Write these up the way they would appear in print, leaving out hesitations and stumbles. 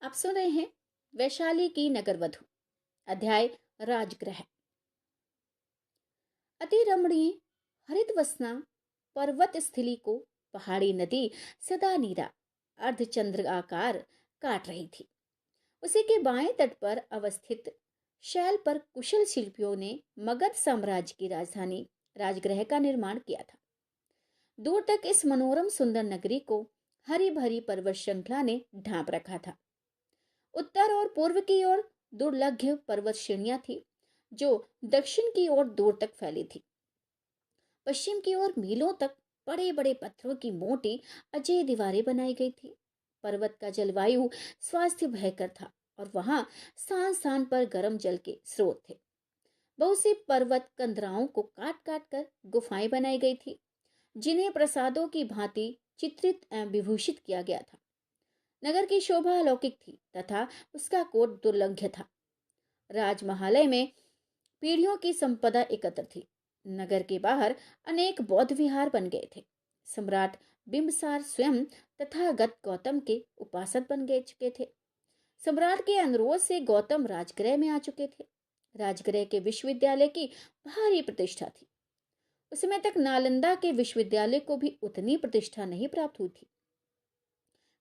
आप सुन रहे हैं वैशाली की नगरवधु, अध्याय राजगृह। अति रमणीय हरितवसना पर्वत स्थली को पहाड़ी नदी सदा नीरा अर्धचंद्र आकार काट रही थी। उसी के बाएं तट पर अवस्थित शैल पर कुशल शिल्पियों ने मगध साम्राज्य की राजधानी राजगृह का निर्माण किया था। दूर तक इस मनोरम सुंदर नगरी को हरी भरी पर्वत श्रृंखला ने ढांप रखा था। उत्तर और पूर्व की ओर दुर्लभ पर्वत श्रेणियां थी जो दक्षिण की ओर दूर तक फैली थी। पश्चिम की ओर मीलों तक बड़े बड़े पत्थरों की मोटी अजय दीवारें बनाई गई थी। पर्वत का जलवायु स्वास्थ्य भयकर था और वहां स्थान स्थान पर गर्म जल के स्रोत थे। बहुत सी पर्वत कंदराओं को काट काट कर गुफाएं बनाई गई थी, जिन्हें प्रसादों की भांति चित्रित एवं विभूषित किया गया था। नगर की शोभा अलौकिक थी तथा उसका कोट दुर्लंघ्य था। राजमहालय में पीढ़ियों की संपदा एकत्र थी। नगर के बाहर अनेक बौद्ध विहार बन गए थे। सम्राट बिंबसार स्वयं तथागत गौतम के उपासक बन गए चुके थे। सम्राट के अनुरोध से गौतम राजगृह में आ चुके थे। राजगृह के विश्वविद्यालय की भारी प्रतिष्ठा थी। उस समय तक नालंदा के विश्वविद्यालय को भी उतनी प्रतिष्ठा नहीं प्राप्त हुई थी।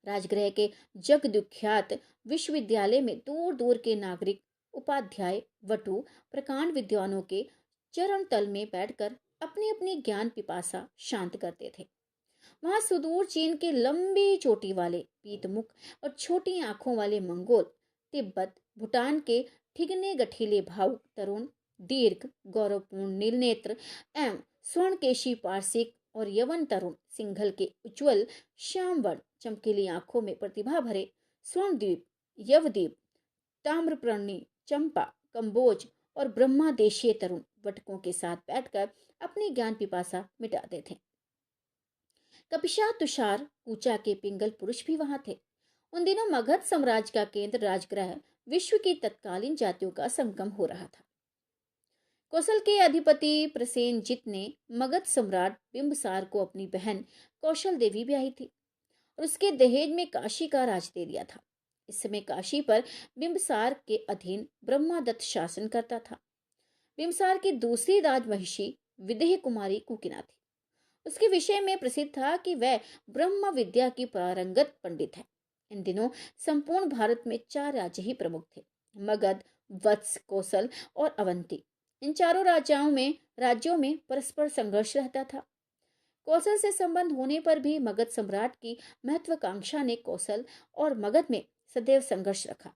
राजगृह के जगविख्यात विश्वविद्यालय में दूर दूर के नागरिक, उपाध्याय, वटु, प्रकांड विद्वानों के चरण तल में बैठकर अपनी अपनी ज्ञान पिपासा शांत करते थे। वहां सुदूर चीन के लंबी चोटी वाले पीतमुख और छोटी आंखों वाले मंगोल, तिब्बत, भूटान के ठिगने गठीले भावुक तरुण, दीर्घ गौरवपूर्ण नीलनेत्र एवं स्वर्णकेशी पारसिक और यवन तरुण सिंघल के उज्ज्वल श्याम वर्ण चमकीली आंखों में प्रतिभा भरे स्वर्णद्वीप, यवद्वीप, ताम्रपर्णी, चंपा, कंबोज और ब्रह्मा देशीय तरुण वटकों के साथ बैठकर अपनी ज्ञान पिपासा मिटाते थे। कपिशा, तुषार, कूचा के पिंगल पुरुष भी वहां थे। उन दिनों मगध साम्राज्य का केंद्र राजगृह विश्व की तत्कालीन जातियों का संगम हो रहा था। कौशल के अधिपति प्रसेनजित ने मगध सम्राट बिंबसार को अपनी बहन कौशल देवी ब्याही थी और उसके दहेज में काशी का राज दे दिया था। इस समय काशी पर बिंबसार के अधीन ब्रह्मादत्त शासन करता था। बिंबसार की दूसरी राजमहिषी विदेह कुमारी कुकिना थी। उसके विषय में प्रसिद्ध था कि वह ब्रह्म विद्या की पारंगत पंडित है। इन दिनों संपूर्ण भारत में 4 राज्य ही प्रमुख थे: मगध, वत्स, कौशल और अवंती। इन चारों राज्यों में परस्पर संघर्ष रहता था। कौशल से संबंध होने पर भी मगध सम्राट की महत्वाकांक्षा ने कौशल और मगध में सदैव संघर्ष रखा।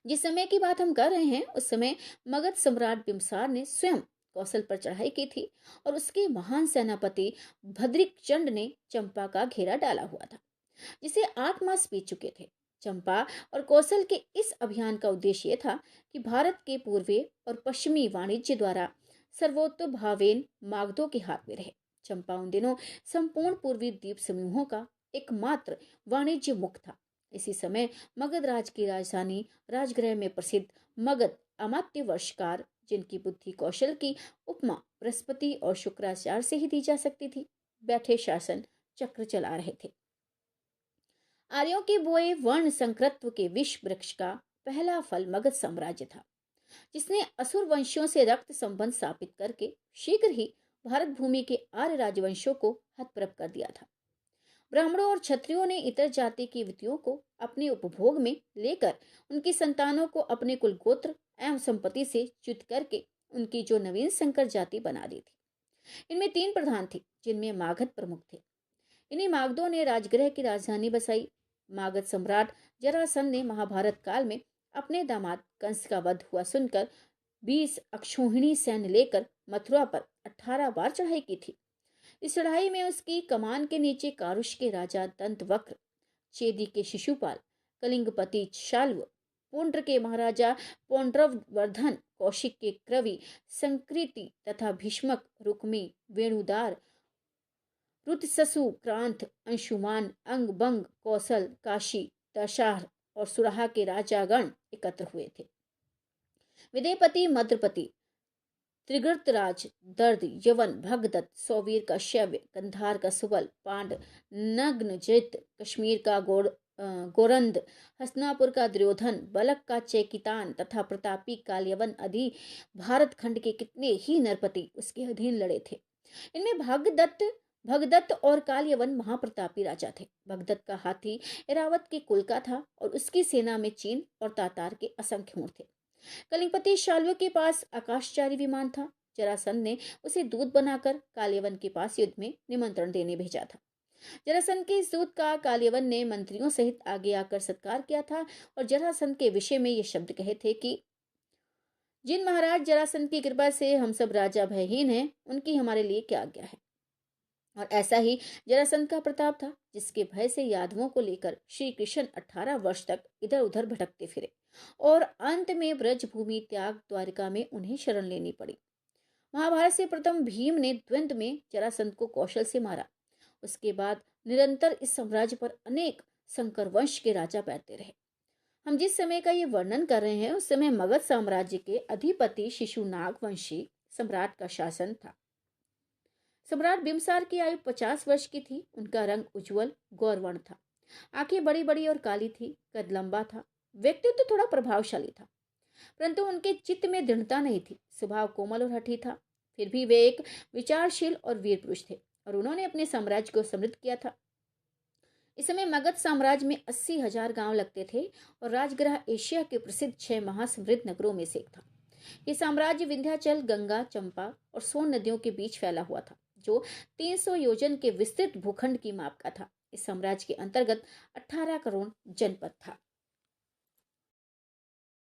जिस समय की बात हम कर रहे हैं उस समय मगध सम्राट बिंबसार ने स्वयं कौशल पर चढ़ाई की थी और उसके महान सेनापति भद्रिक चंड ने चंपा का घेरा डाला हुआ था, जिसे 8 मास बीत चुके थे। चंपा और कौशल के इस अभियान का उद्देश्य यह था कि भारत के पूर्वी और पश्चिमी वाणिज्य द्वारा सर्वतोभावेन मागधों के हाथ में रहे। चंपा उन दिनों संपूर्ण पूर्वी द्वीप समूहों का एकमात्र वाणिज्य मुख था। इसी समय मगध राज की राजधानी राजगृह में प्रसिद्ध मगध अमात्य वर्षकार, जिनकी बुद्धि कौशल की उपमा बृहस्पति और शुक्राचार्य से ही दी जा सकती थी, बैठे शासन चक्र चला रहे थे। आर्यों के बोए वर्ण संकृत्व के विष वृक्ष का पहला फल मगध साम्राज्य था, जिसने असुर वंशियों से रक्त संबंध स्थापित करके शीघ्र ही भारत भूमि के आर्य राजवंशों को हतप्रभ कर दिया था। ब्राह्मणों और क्षत्रियों ने इतर जाति की वितियों को अपने उपभोग में लेकर उनकी संतानों को अपने कुल गोत्र एवं संपत्ति से च्युत करके उनकी जो नवीन संकर जाति बना दी थी। इनमें 3 प्रधान थे, जिनमें मागध प्रमुख थे। इन्हीं मागधों ने राजगृह की राजधानी बसाई। मागध सम्राट जरासंध ने महाभारत काल में अपने दामाद कंस का वध हुआ सुनकर 20 अक्षौहिणी सैन्य लेकर मथुरा पर 18 बार चढ़ाई की थी। इस चढ़ाई में उसकी कमान के नीचे कारुष के राजा दंतवक्र, चेदी के शिशुपाल, कलिंगपति शाल्व, पुंड्र के महाराजा पौंड्रवर्धन, कौशिक के क्रवि, संकृति तथा भीष्मक, रुक्मी, वेणुदार, रुतससु, क्रांत, अंशुमान, अंग, बंग, कौशल, काशी, दशार और सुराहा के राजागण एकत्र हुए थे। विदेहपति, मद्रपति, त्रिगर्तराज, दर्द, यवन, भगदत्त, सौवीर का शैव्य, कंधार का सुबल, पांड, नग्न, जैत, कश्मीर का गोरंद, हस्तिनापुर का दुर्योधन, बलक का चेकितान तथा प्रतापी काल्यवन आदि भारत खंड के कितने ही नरपति उसके अधीन लड़े थे। इनमें भगदत्त और काल्यवन महाप्रतापी राजा थे। भगदत्त का हाथी एरावत के कुल का था और उसकी सेना में चीन और तातार के असंख्य ऊंट थे। कलिंगपति शाल्व के पास आकाशचारी विमान था। जरासंध ने उसे दूत बनाकर काल्यवन के पास युद्ध में निमंत्रण देने भेजा था। जरासंध के इस दूत का काल्यवन ने मंत्रियों सहित आगे आकर सत्कार किया था और जरासंध के विषय में ये शब्द कहे थे कि जिन महाराज जरासंध की कृपा से हम सब राजा भयहीन हैं, उनकी हमारे लिए क्या आज्ञा है। और ऐसा ही जरासंध का प्रताप था, जिसके भय से यादवों को लेकर श्री कृष्ण 18 वर्ष तक इधर उधर भटकते फिरे और अंत में ब्रज भूमि त्याग द्वारिका में उन्हें शरण लेनी पड़ी। महाभारत से प्रथम भीम ने द्वंद्व में जरासंध को कौशल से मारा। उसके बाद निरंतर इस साम्राज्य पर अनेक संकर वंश के राजा बैठते रहे। हम जिस समय का ये वर्णन कर रहे हैं, उस समय मगध साम्राज्य के अधिपति शिशुनाग वंशी सम्राट का शासन था। सम्राट बिम्बसार की आयु 50 वर्ष की थी। उनका रंग उज्जवल गौरवर्ण था। आंखें बड़ी बड़ी और काली थी। कद लंबा था। व्यक्तित्व थोड़ा प्रभावशाली था, परंतु उनके चित्त में दृढ़ता नहीं थी। स्वभाव कोमल और हठी था। फिर भी वे एक विचारशील और वीर पुरुष थे और उन्होंने अपने साम्राज्य को समृद्ध किया था। इस समय मगध साम्राज्य में 80,000 गांव लगते थे और राजगृह एशिया के प्रसिद्ध 6 महासमृद्ध नगरों में से एक था। ये साम्राज्य विंध्याचल, गंगा, चंपा और सोन नदियों के बीच फैला हुआ था, जो 300 योजन के विस्तृत भूखंड की माप का था। इस साम्राज्य के अंतर्गत 18 करोड़ जनपद था।